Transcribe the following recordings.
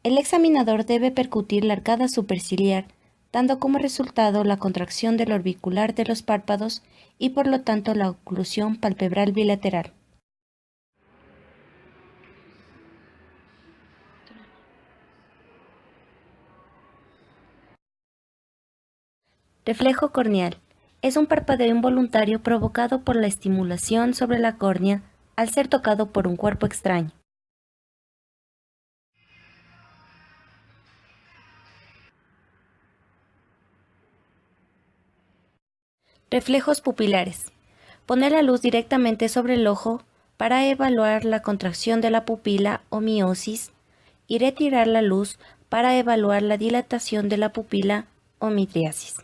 El examinador debe percutir la arcada superciliar, dando como resultado la contracción del orbicular de los párpados y por lo tanto la oclusión palpebral bilateral. Reflejo corneal. Es un parpadeo involuntario provocado por la estimulación sobre la córnea al ser tocado por un cuerpo extraño. Reflejos pupilares. Poner la luz directamente sobre el ojo para evaluar la contracción de la pupila o miosis y retirar la luz para evaluar la dilatación de la pupila o midriasis.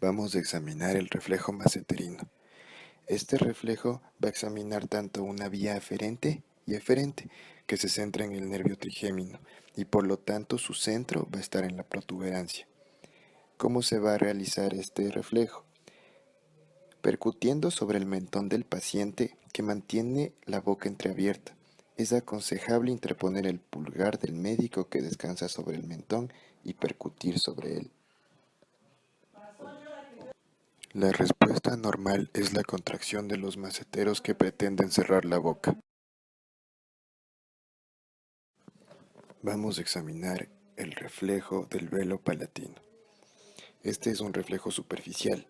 Vamos a examinar el reflejo maceterino. Este reflejo va a examinar tanto una vía aferente y eferente, que se centra en el nervio trigémino, y por lo tanto su centro va a estar en la protuberancia. ¿Cómo se va a realizar este reflejo? Percutiendo sobre el mentón del paciente que mantiene la boca entreabierta. Es aconsejable interponer el pulgar del médico que descansa sobre el mentón y percutir sobre él. La respuesta normal es la contracción de los maceteros que pretenden cerrar la boca. Vamos a examinar el reflejo del velo palatino. Este es un reflejo superficial.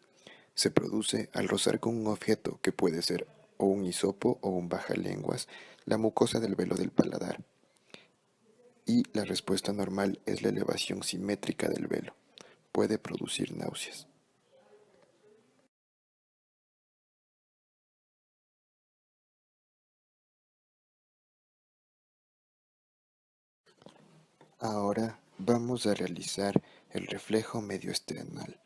Se produce al rozar con un objeto que puede ser o un hisopo o un bajalenguas la mucosa del velo del paladar. Y la respuesta normal es la elevación simétrica del velo. Puede producir náuseas. Ahora vamos a realizar el reflejo medio esternal.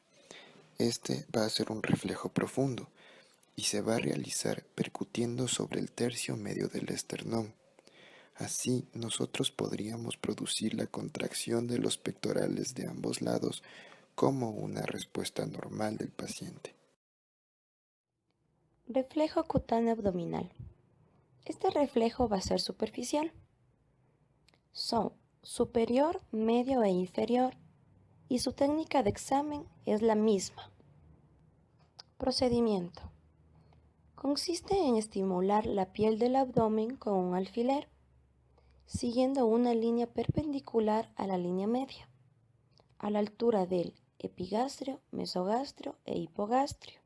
Este va a ser un reflejo profundo y se va a realizar percutiendo sobre el tercio medio del esternón. Así nosotros podríamos producir la contracción de los pectorales de ambos lados como una respuesta normal del paciente. Reflejo cutáneo abdominal. Este reflejo va a ser superficial. Son superior, medio e inferior y su técnica de examen es la misma. Procedimiento. Consiste en estimular la piel del abdomen con un alfiler, siguiendo una línea perpendicular a la línea media, a la altura del epigastrio, mesogastrio e hipogastrio.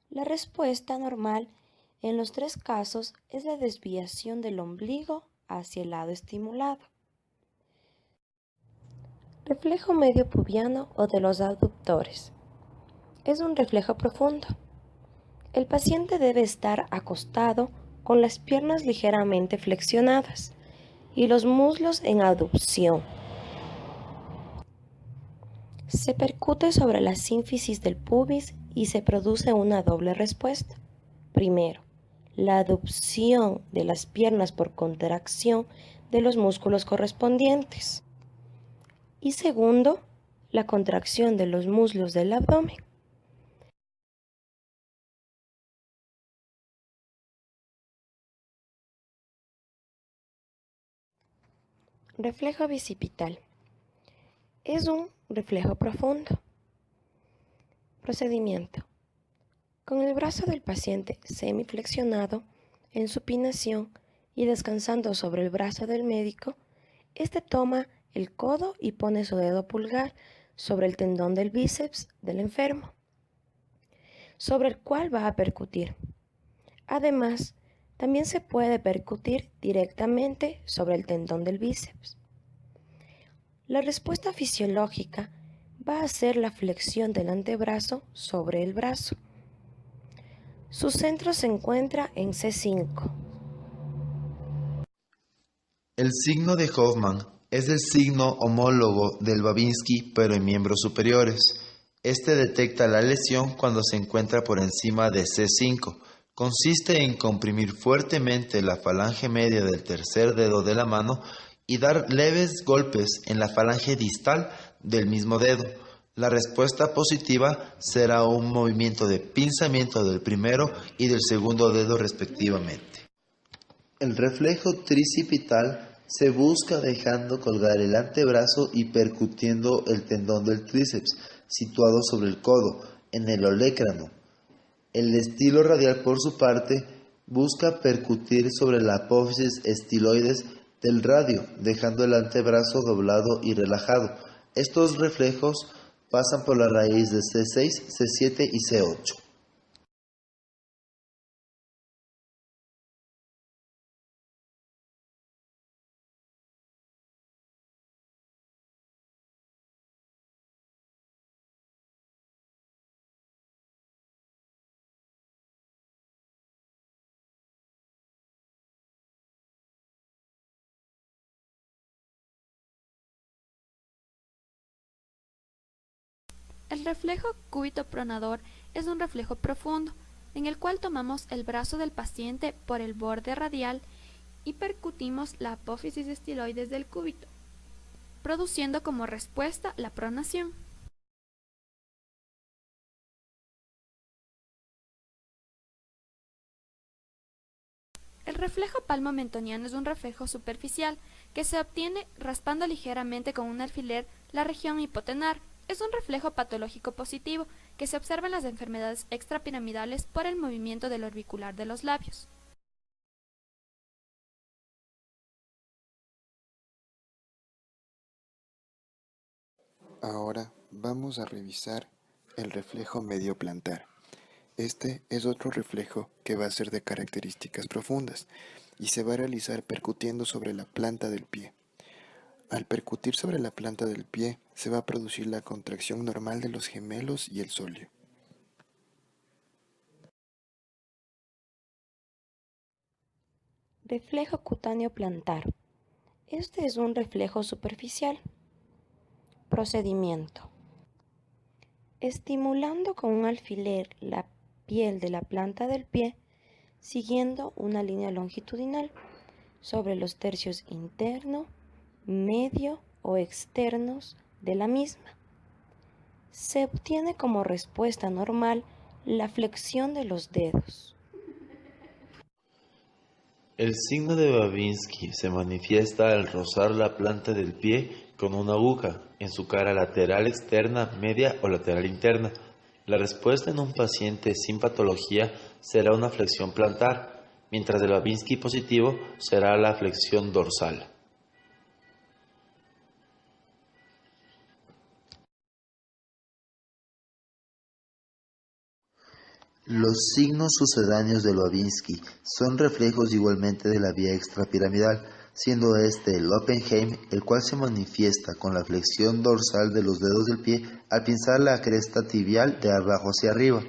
La respuesta normal en los tres casos es la desviación del ombligo hacia el lado estimulado. Reflejo medio pubiano o de los abductores. Es un reflejo profundo. El paciente debe estar acostado con las piernas ligeramente flexionadas y los muslos en abducción. Se percute sobre la sínfisis del pubis y se produce una doble respuesta. Primero, la abducción de las piernas por contracción de los músculos correspondientes. Y segundo, la contracción de los muslos del abdomen. Reflejo bicipital. Es un reflejo profundo. Procedimiento. Con el brazo del paciente semiflexionado, en supinación y descansando sobre el brazo del médico, este toma el codo y pone su dedo pulgar sobre el tendón del bíceps del enfermo, sobre el cual va a percutir. Además, también se puede percutir directamente sobre el tendón del bíceps. La respuesta fisiológica va a ser la flexión del antebrazo sobre el brazo. Su centro se encuentra en C5. El signo de Hoffman es el signo homólogo del Babinski, pero en miembros superiores. Este detecta la lesión cuando se encuentra por encima de C5. Consiste en comprimir fuertemente la falange media del tercer dedo de la mano y dar leves golpes en la falange distal del mismo dedo. La respuesta positiva será un movimiento de pinzamiento del primero y del segundo dedo respectivamente. El reflejo tricipital se busca dejando colgar el antebrazo y percutiendo el tendón del tríceps, situado sobre el codo, en el olecrano. El estilo radial, por su parte, busca percutir sobre la apófisis estiloides del radio, dejando el antebrazo doblado y relajado. Estos reflejos pasan por la raíz de C6, C7 y C8. El reflejo cúbito-pronador es un reflejo profundo, en el cual tomamos el brazo del paciente por el borde radial y percutimos la apófisis estiloides del cúbito, produciendo como respuesta la pronación. El reflejo palmo-mentoniano es un reflejo superficial que se obtiene raspando ligeramente con un alfiler la región hipotenar. Es un reflejo patológico positivo que se observa en las enfermedades extrapiramidales por el movimiento del orbicular de los labios. Ahora vamos a revisar el reflejo medio plantar. Este es otro reflejo que va a ser de características profundas y se va a realizar percutiendo sobre la planta del pie. Al percutir sobre la planta del pie se va a producir la contracción normal de los gemelos y el sóleo. Reflejo cutáneo plantar. Este es un reflejo superficial. Procedimiento. Estimulando con un alfiler la piel de la planta del pie, siguiendo una línea longitudinal sobre los tercios interno, medio o externos de la misma. Se obtiene como respuesta normal la flexión de los dedos. El signo de Babinski se manifiesta al rozar la planta del pie con una aguja en su cara lateral externa, media o lateral interna. La respuesta en un paciente sin patología será una flexión plantar, mientras el Babinski positivo será la flexión dorsal. Los signos sucedáneos del Babinski son reflejos igualmente de la vía extrapiramidal, siendo este el Oppenheim, el cual se manifiesta con la flexión dorsal de los dedos del pie al pinzar la cresta tibial de abajo hacia arriba.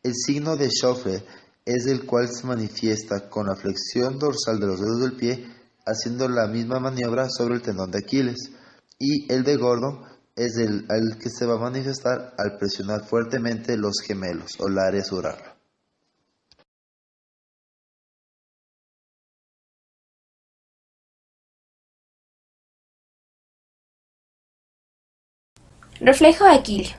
El signo de Schoeffer es el cual se manifiesta con la flexión dorsal de los dedos del pie haciendo la misma maniobra sobre el tendón de Aquiles. Y el de Gordon es el que se va a manifestar al presionar fuertemente los gemelos o la área sural. Reflejo aquileo.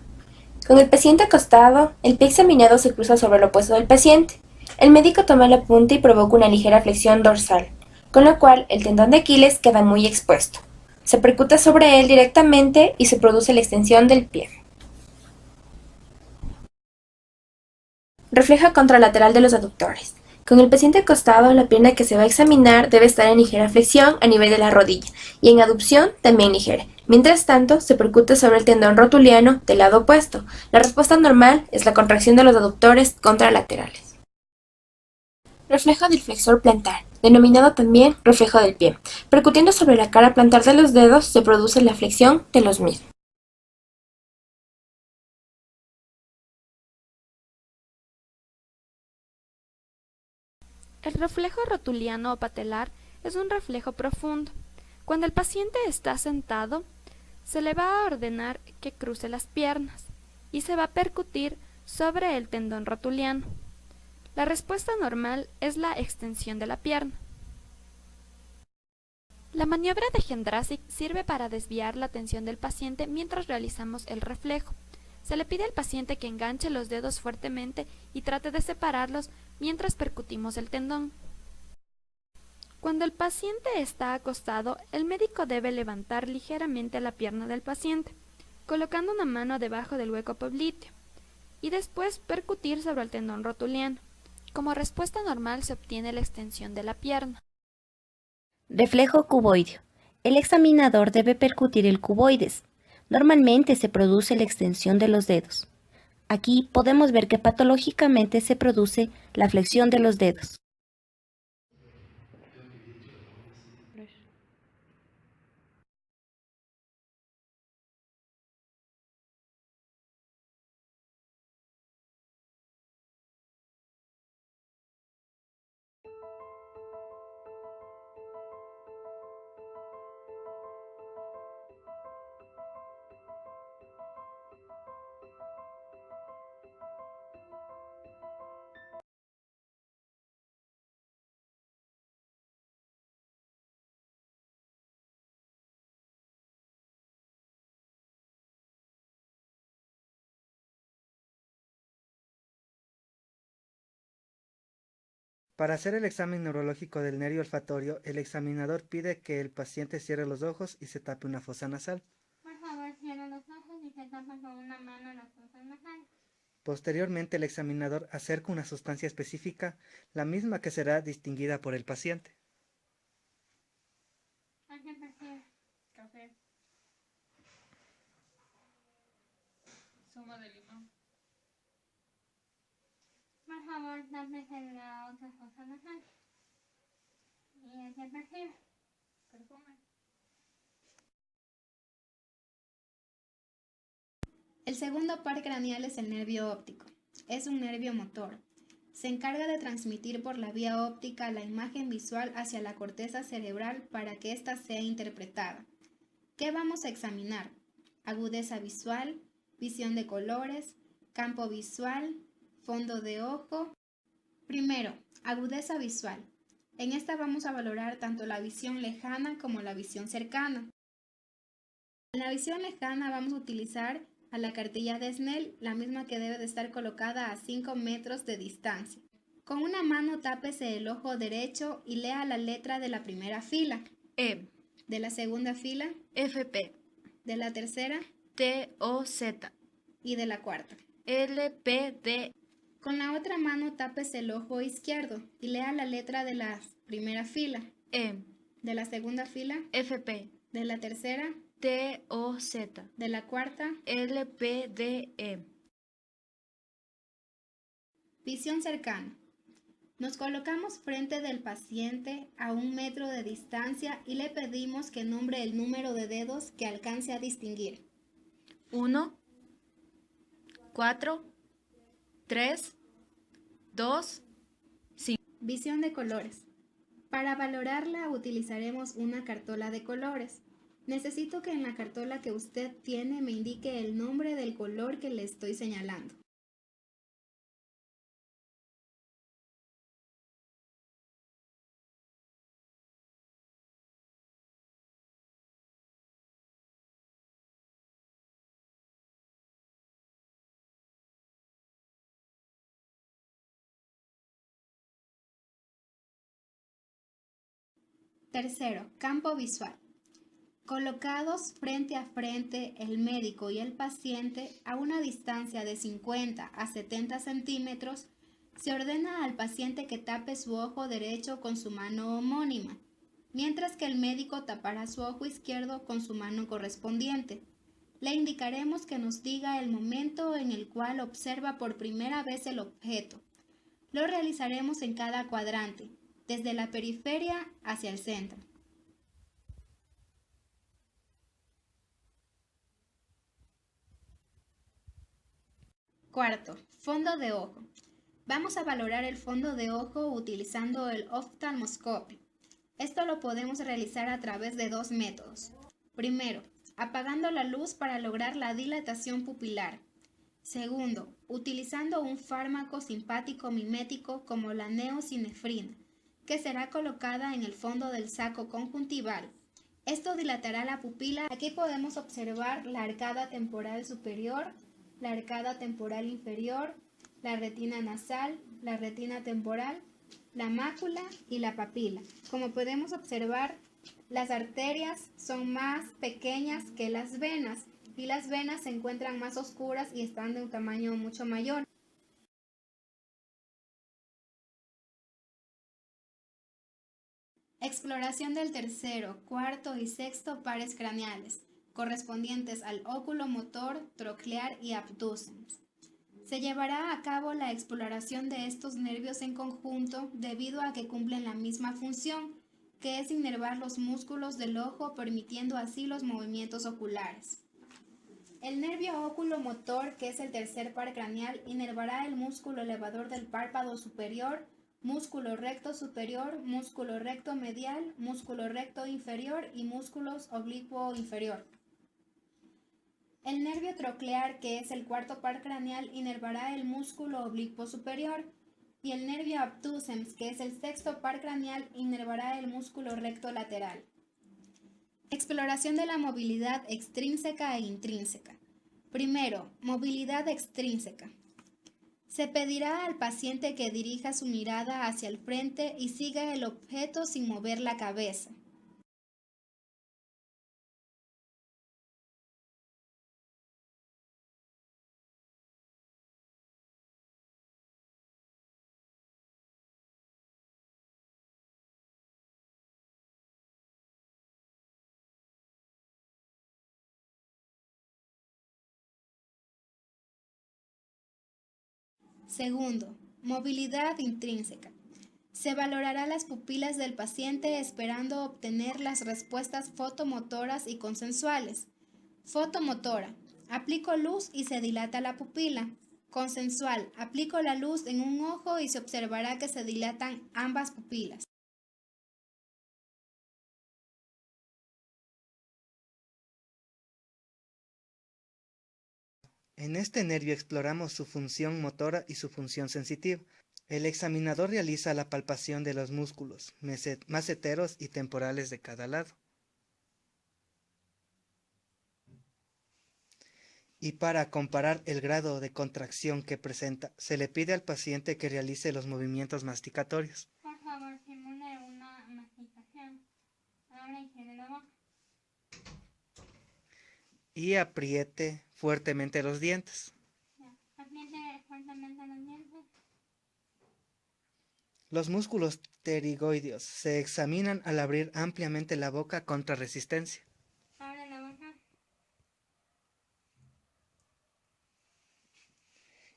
Con el paciente acostado, el pie examinado se cruza sobre lo opuesto del paciente. El médico toma la punta y provoca una ligera flexión dorsal, con lo cual el tendón de Aquiles queda muy expuesto. Se percuta sobre él directamente y se produce la extensión del pie. Reflejo contralateral de los aductores. Con el paciente acostado, la pierna que se va a examinar debe estar en ligera flexión a nivel de la rodilla y en aducción también ligera. Mientras tanto, se percute sobre el tendón rotuliano del lado opuesto. La respuesta normal es la contracción de los aductores contralaterales. Reflejo del flexor plantar, denominado también reflejo del pie. Percutiendo sobre la cara plantar de los dedos se produce la flexión de los mismos. El reflejo rotuliano o patelar es un reflejo profundo. Cuando el paciente está sentado, se le va a ordenar que cruce las piernas y se va a percutir sobre el tendón rotuliano. La respuesta normal es la extensión de la pierna. La maniobra de Gendrasik sirve para desviar la atención del paciente mientras realizamos el reflejo. Se le pide al paciente que enganche los dedos fuertemente y trate de separarlos mientras percutimos el tendón. Cuando el paciente está acostado, el médico debe levantar ligeramente la pierna del paciente, colocando una mano debajo del hueco popliteo, y después percutir sobre el tendón rotuliano. Como respuesta normal se obtiene la extensión de la pierna. Reflejo cuboideo. El examinador debe percutir el cuboides. Normalmente se produce la extensión de los dedos. Aquí podemos ver que patológicamente se produce la flexión de los dedos. Para hacer el examen neurológico del nervio olfatorio, el examinador pide que el paciente cierre los ojos y se tape una fosa nasal. Por favor, cierre los ojos y se tapa con una mano la fosa nasal. Posteriormente, el examinador acerca una sustancia específica, la misma que será distinguida por el paciente. ¿A qué percibe? Café. Zumo de limón. Por favor, tápese la otra fosa nasal. ¿Y a qué percibe? Perfume. El segundo par craneal es el nervio óptico. Es un nervio motor. Se encarga de transmitir por la vía óptica la imagen visual hacia la corteza cerebral para que ésta sea interpretada. ¿Qué vamos a examinar? Agudeza visual, visión de colores, campo visual, fondo de ojo. Primero, agudeza visual. En esta vamos a valorar tanto la visión lejana como la visión cercana. En la visión lejana vamos a utilizar a la cartilla de Snell, la misma que debe de estar colocada a 5 metros de distancia. Con una mano tápese el ojo derecho y lea la letra de la primera fila. E. De la segunda fila. FP. De la tercera. TOZ. Y de la cuarta. LPD. Con la otra mano tápese el ojo izquierdo y lea la letra de la primera fila. E. De la segunda fila. FP. De la tercera. TOZ. De la cuarta. LPDE. Visión cercana. Nos colocamos frente del paciente a 1 metro de distancia y le pedimos que nombre el número de dedos que alcance a distinguir. 1, 4, 3, 2, 5. Visión de colores. Para valorarla utilizaremos una cartola de colores. Necesito que en la cartola que usted tiene me indique el nombre del color que le estoy señalando. Tercero, campo visual. Colocados frente a frente el médico y el paciente a una distancia de 50 a 70 centímetros, se ordena al paciente que tape su ojo derecho con su mano homónima, mientras que el médico tapará su ojo izquierdo con su mano correspondiente. Le indicaremos que nos diga el momento en el cual observa por primera vez el objeto. Lo realizaremos en cada cuadrante, desde la periferia hacia el centro. Cuarto, fondo de ojo. Vamos a valorar el fondo de ojo utilizando el oftalmoscopio. Esto lo podemos realizar a través de 2 métodos. Primero, apagando la luz para lograr la dilatación pupilar. Segundo, utilizando un fármaco simpático mimético como la neosinefrina, que será colocada en el fondo del saco conjuntival. Esto dilatará la pupila. Aquí podemos observar la arcada temporal superior, la arcada temporal inferior, la retina nasal, la retina temporal, la mácula y la papila. Como podemos observar, las arterias son más pequeñas que las venas y las venas se encuentran más oscuras y están de un tamaño mucho mayor. Exploración del tercero, cuarto y sexto pares craneales, correspondientes al óculo motor, troclear y abducens. Se llevará a cabo la exploración de estos nervios en conjunto debido a que cumplen la misma función, que es inervar los músculos del ojo, permitiendo así los movimientos oculares. El nervio óculo-motor, que es el tercer par craneal, inervará el músculo elevador del párpado superior, músculo recto superior, músculo recto medial, músculo recto inferior y músculos oblicuo inferior. El nervio troclear, que es el cuarto par craneal, inervará el músculo oblicuo superior, y el nervio abducens, que es el sexto par craneal, inervará el músculo recto lateral. Exploración de la movilidad extrínseca e intrínseca. Primero, movilidad extrínseca. Se pedirá al paciente que dirija su mirada hacia el frente y siga el objeto sin mover la cabeza. Segundo, movilidad intrínseca. Se valorará las pupilas del paciente esperando obtener las respuestas fotomotoras y consensuales. Fotomotora. Aplico luz y se dilata la pupila. Consensual. Aplico la luz en un ojo y se observará que se dilatan ambas pupilas. En este nervio exploramos su función motora y su función sensitiva. El examinador realiza la palpación de los músculos maceteros y temporales de cada lado. Y para comparar el grado de contracción que presenta, se le pide al paciente que realice los movimientos masticatorios. Por favor, simule una masticación. Ahora higiene la boca. Y apriete fuertemente los dientes. Apriete fuertemente los dientes. Los músculos pterigoideos se examinan al abrir ampliamente la boca contra resistencia. Abre la boca.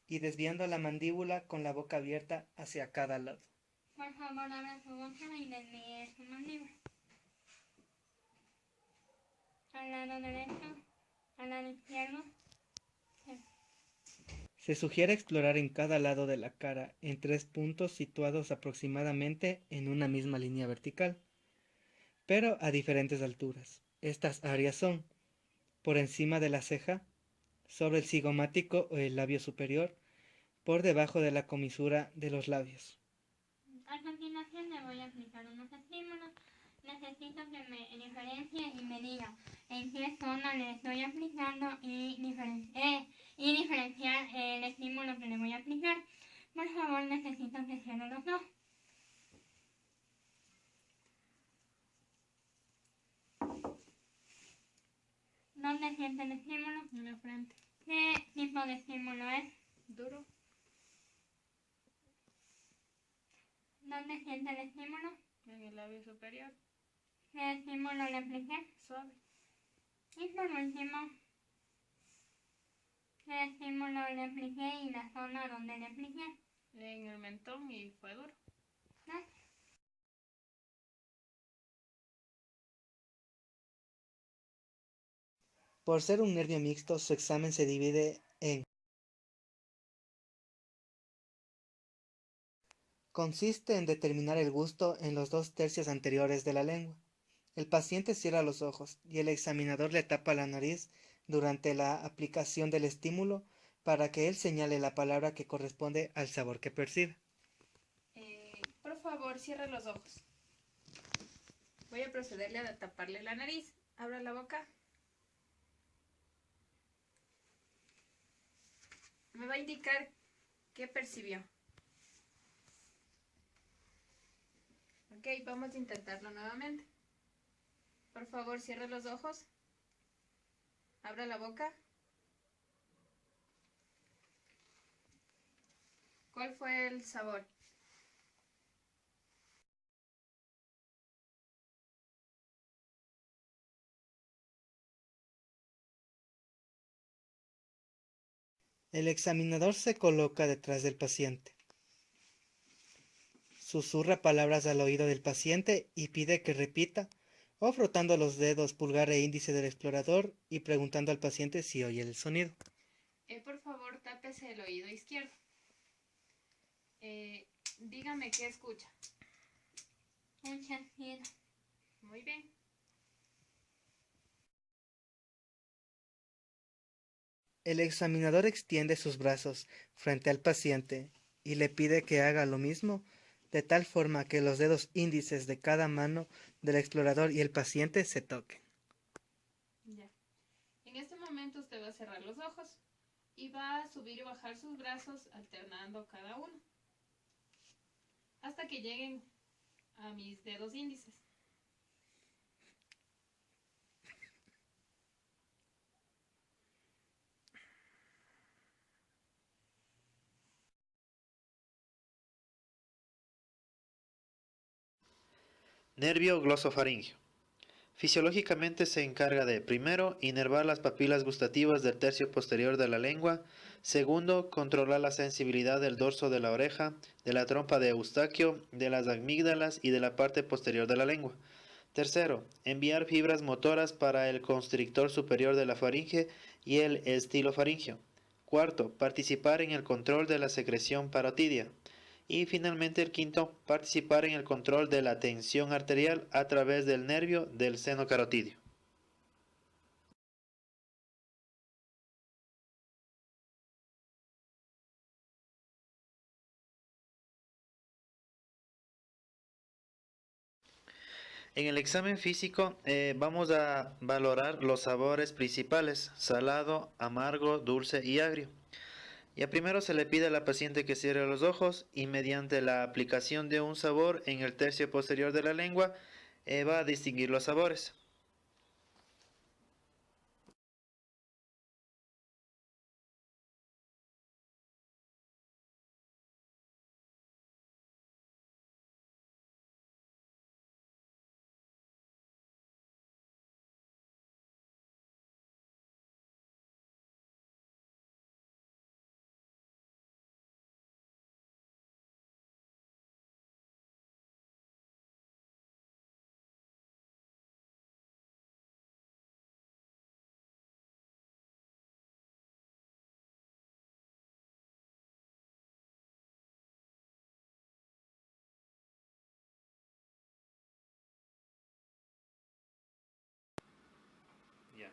Y desviando la mandíbula con la boca abierta hacia cada lado. Por favor, abra su boca y desvíe su mandíbula. Al lado derecho, al lado izquierdo. Se sugiere explorar en cada lado de la cara en 3 puntos situados aproximadamente en una misma línea vertical, pero a diferentes alturas. Estas áreas son por encima de la ceja, sobre el cigomático o el labio superior, por debajo de la comisura de los labios. A continuación le voy a aplicar unos estímulos. Necesito que me diferencie y me diga en qué zona le estoy aplicando y diferenciar el estímulo que le voy a aplicar. Por favor, necesito que cierre los ojos. ¿Dónde siente el estímulo? En la frente. ¿Qué tipo de estímulo es? Duro. ¿Dónde siente el estímulo? En el labio superior. ¿Qué estímulo le apliqué? Suave. Y por último, ¿qué estímulo le apliqué y la zona donde le apliqué? En el mentón y fue duro. Gracias. Por ser un nervio mixto, su examen se divide en: consiste en determinar el gusto en los 2 tercios anteriores de la lengua. El paciente cierra los ojos y el examinador le tapa la nariz durante la aplicación del estímulo para que él señale la palabra que corresponde al sabor que percibe. Por favor, cierre los ojos. Voy a procederle a taparle la nariz. Abra la boca. Me va a indicar qué percibió. Ok, vamos a intentarlo nuevamente. Por favor, cierre los ojos. Abra la boca. ¿Cuál fue el sabor? El examinador se coloca detrás del paciente. Susurra palabras al oído del paciente y pide que repita, o frotando los dedos pulgar e índice del explorador y preguntando al paciente si oye el sonido. Por favor, tápese el oído izquierdo. Dígame qué escucha. Un chasquido. Muy bien. El examinador extiende sus brazos frente al paciente y le pide que haga lo mismo, de tal forma que los dedos índices de cada mano del explorador y el paciente se toquen. Ya. En este momento usted va a cerrar los ojos y va a subir y bajar sus brazos alternando cada uno hasta que lleguen a mis dedos índices. Nervio glosofaringeo. Fisiológicamente se encarga de, primero, inervar las papilas gustativas del tercio posterior de la lengua, segundo, controlar la sensibilidad del dorso de la oreja, de la trompa de Eustaquio, de las amígdalas y de la parte posterior de la lengua. Tercero, enviar fibras motoras para el constrictor superior de la faringe y el estilofaringeo. Cuarto, participar en el control de la secreción parotidia. Y finalmente el quinto, participar en el control de la tensión arterial a través del nervio del seno carotidio. En el examen físico vamos a valorar los sabores principales: salado, amargo, dulce y agrio. Y a primero se le pide a la paciente que cierre los ojos y mediante la aplicación de un sabor en el tercio posterior de la lengua va a distinguir los sabores. Ya.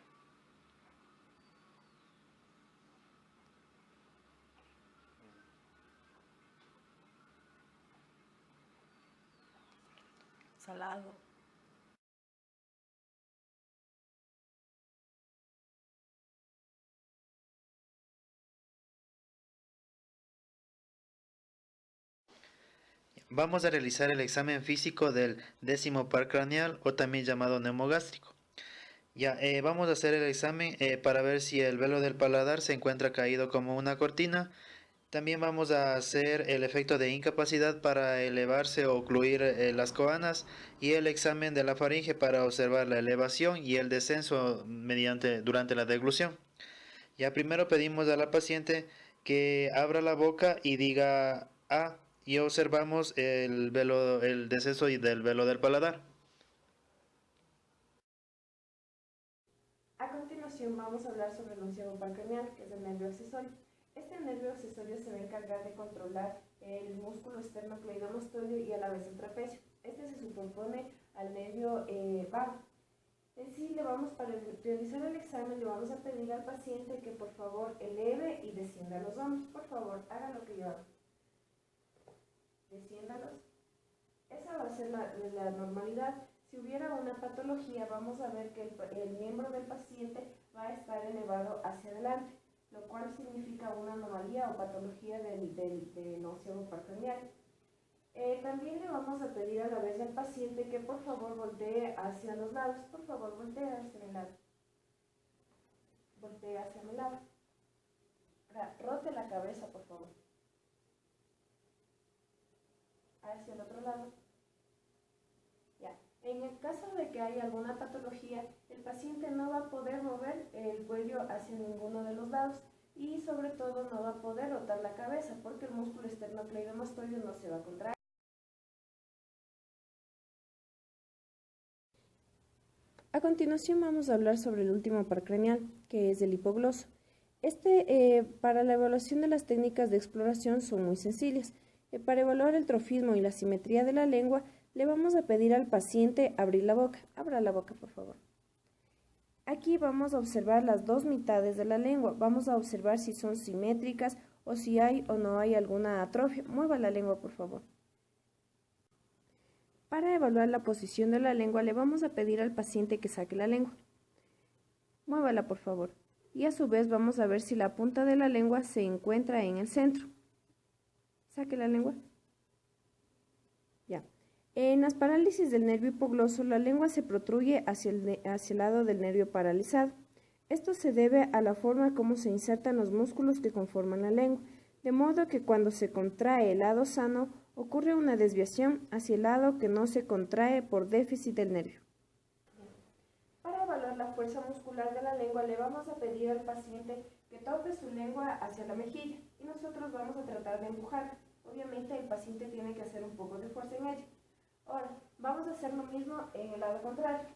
Salado. Vamos a realizar el examen físico del 10º par craneal o también llamado neumogástrico. Ya, vamos a hacer el examen para ver si el velo del paladar se encuentra caído como una cortina. También vamos a hacer el efecto de incapacidad para elevarse o ocluir las coanas y el examen de la faringe para observar la elevación y el descenso durante la deglución. Ya primero pedimos a la paciente que abra la boca y diga A y observamos el descenso del velo del paladar. A continuación vamos a hablar sobre el onceavo par craneal, que es el nervio accesorio. Este nervio accesorio se va a encargar de controlar el músculo esternocleidomastoideo y a la vez el trapecio. Este se superpone al nervio vago. En sí, para realizar el examen, le vamos a pedir al paciente que por favor eleve y descienda los hombros. Por favor, haga lo que yo hago. Desciéndalos. Esa va a ser la normalidad. Si hubiera una patología, vamos a ver que el miembro del paciente va a estar elevado hacia adelante, lo cual significa una anomalía o patología del óseo paracranial. También le vamos a pedir a la vez al paciente que por favor voltee hacia los lados. Por favor, voltee hacia mi lado. Voltee hacia mi lado. Rote la cabeza, por favor. Hacia el otro lado. Ya. En el caso de que haya alguna patología, el paciente no va a poder mover el cuello hacia ninguno de los lados y sobre todo no va a poder rotar la cabeza porque el músculo esternocleidomastoideo no se va a contraer. A continuación vamos a hablar sobre el último par craneal, que es el hipogloso. Para la evaluación de las técnicas de exploración son muy sencillas. Para evaluar el trofismo y la simetría de la lengua, le vamos a pedir al paciente abrir la boca. Abra la boca, por favor. Aquí vamos a observar las dos mitades de la lengua. Vamos a observar si son simétricas o si hay o no hay alguna atrofia. Mueva la lengua, por favor. Para evaluar la posición de la lengua, le vamos a pedir al paciente que saque la lengua. Muévala, por favor. Y a su vez vamos a ver si la punta de la lengua se encuentra en el centro. Saque la lengua. Ya. En las parálisis del nervio hipogloso, la lengua se protruye hacia el lado del nervio paralizado. Esto se debe a la forma como se insertan los músculos que conforman la lengua, de modo que cuando se contrae el lado sano, ocurre una desviación hacia el lado que no se contrae por déficit del nervio. Para evaluar la fuerza muscular de la lengua, le vamos a pedir al paciente que toque su lengua hacia la mejilla y nosotros vamos a tratar de empujar. Obviamente el paciente tiene que hacer un poco de fuerza en ella. Ahora, vamos a hacer lo mismo en el lado contrario.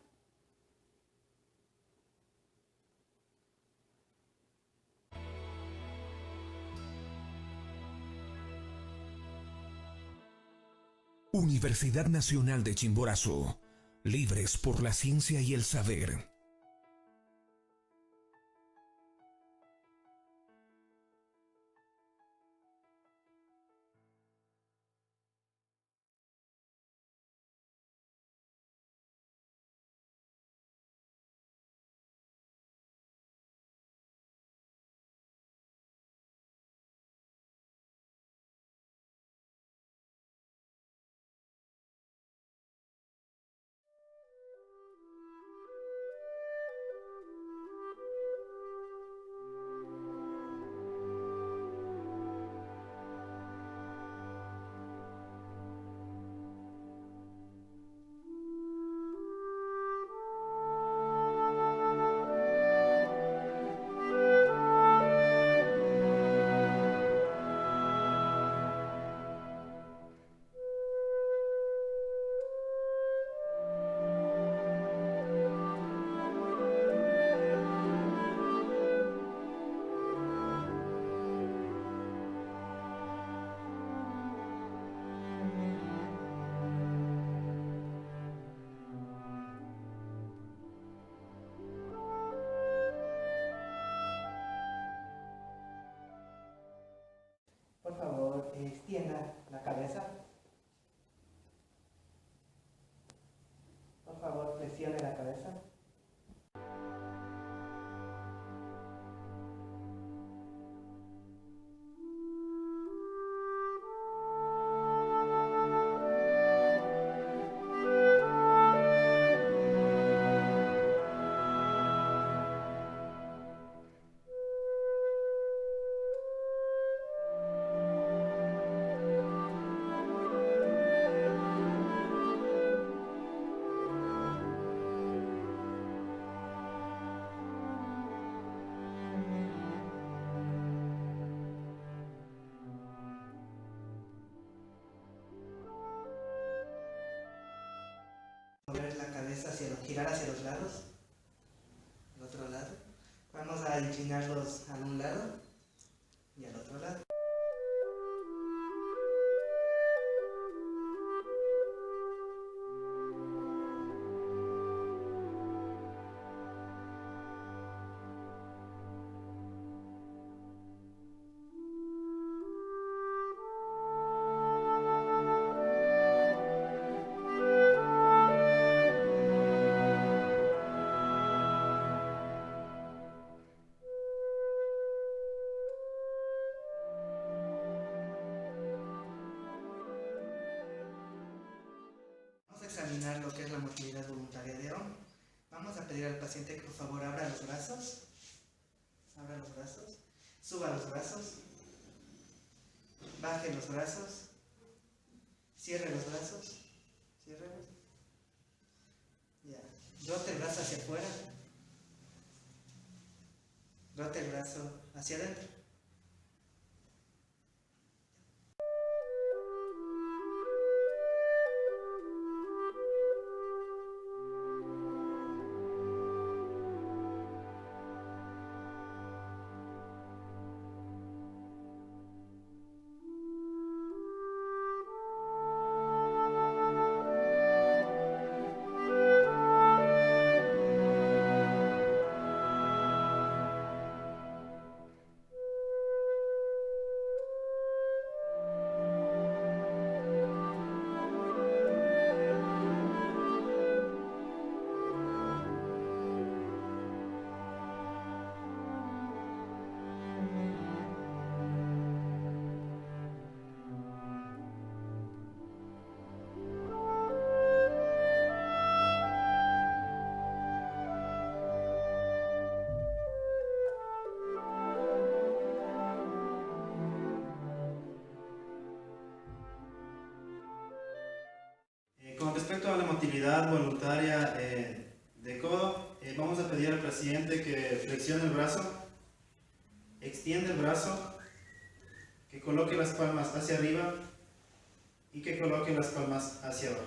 Universidad Nacional de Chimborazo, libres por la ciencia y el saber. Por favor, extienda la cabeza. Por favor, presione la cabeza. Mover la cabeza girar hacia los lados, al otro lado. Vamos a inclinarlos a un lado y al otro lado. pedir al paciente que por favor abra los brazos. Abra los brazos. Suba los brazos. Baje los brazos. Cierre los brazos. Ciérrelos. Ya. Rote el brazo hacia afuera. Rote el brazo hacia adentro. Con respecto a la motilidad voluntaria de codo, vamos a pedir al paciente que flexione el brazo, extienda el brazo, que coloque las palmas hacia arriba y que coloque las palmas hacia abajo.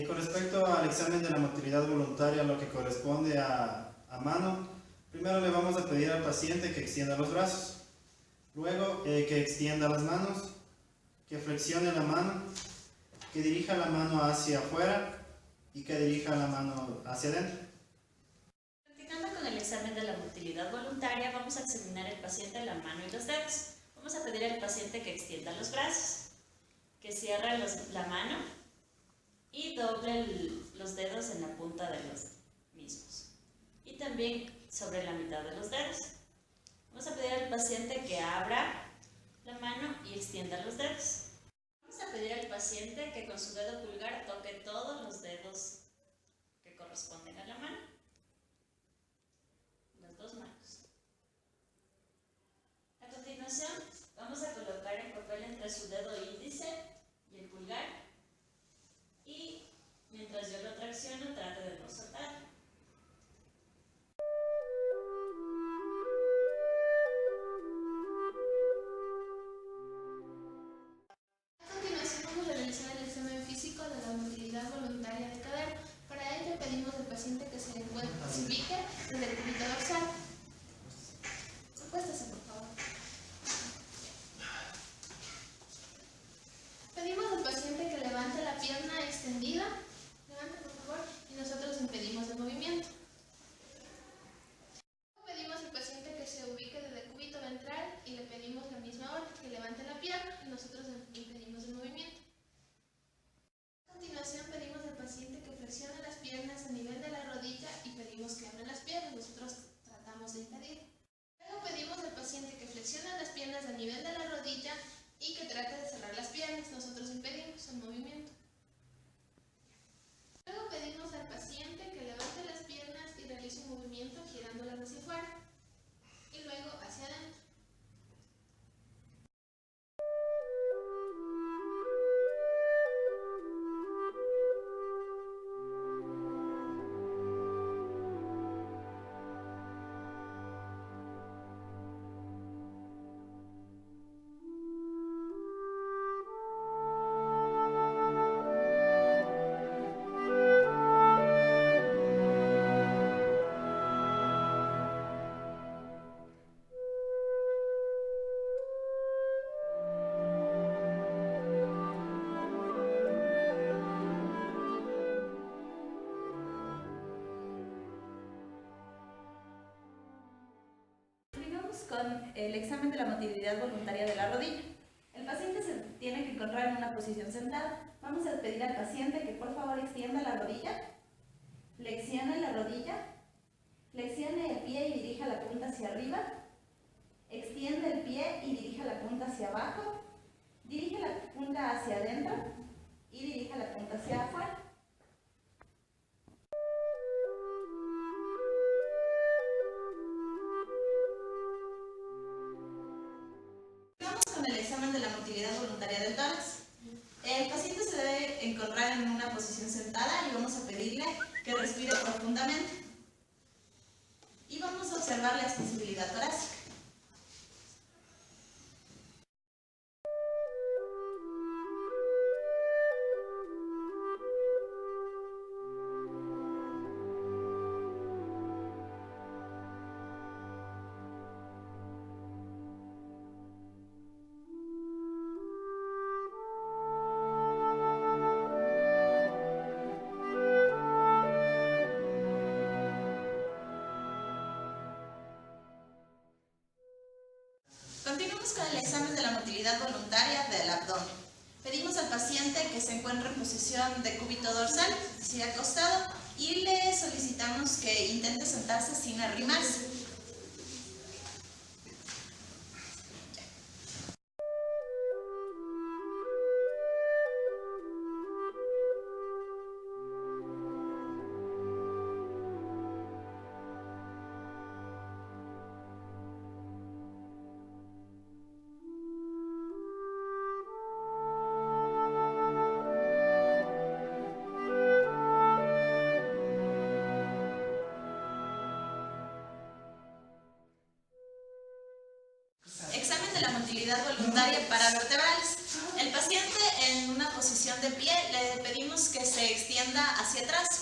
Con respecto al examen de la motilidad voluntaria, lo que corresponde a mano, primero le vamos a pedir al paciente que extienda los brazos, luego que extienda las manos, que flexione la mano, que dirija la mano hacia afuera y que dirija la mano hacia adentro. Continuando con el examen de la motilidad voluntaria, vamos a examinar al paciente la mano y los dedos. Vamos a pedir al paciente que extienda los brazos, que cierre la mano y doble los dedos en la punta de los mismos y también sobre la mitad de los dedos. Vamos a pedir al paciente que abra la mano y extienda los dedos. Vamos a pedir al paciente que con su dedo pulgar toque todos los dedos que corresponden a la mano, las dos manos. A continuación vamos a colocar el papel entre su dedo índice y el pulgar. Y mientras yo lo tracciono, trate de no soltar. A continuación vamos a realizar el examen físico de la motilidad voluntaria de cadera. Para ello pedimos al paciente que se ubique desde el cúbito dorsal. Acuéstese, por favor. con el examen de la motilidad voluntaria de la rodilla. El paciente se tiene que encontrar en una posición sentada. Vamos a pedir al paciente que por favor extienda la rodilla, flexione la rodilla, flexione el pie y dirija la punta hacia arriba, extiende el pie y dirija la punta hacia abajo, dirige la punta hacia adentro y dirija la punta hacia afuera. Vamos con el examen de la motilidad voluntaria del tórax. El paciente se debe encontrar en una posición sentada y vamos a pedirle que respire profundamente. Y vamos a observar la expansibilidad torácica. Continuamos con el examen de la motilidad voluntaria del abdomen. Pedimos al paciente que se encuentre en posición de cúbito dorsal, es decir, acostado, y le solicitamos que intente sentarse sin arrimarse. Examen de la motilidad voluntaria para vertebrales. El paciente en una posición de pie le pedimos que se extienda hacia atrás.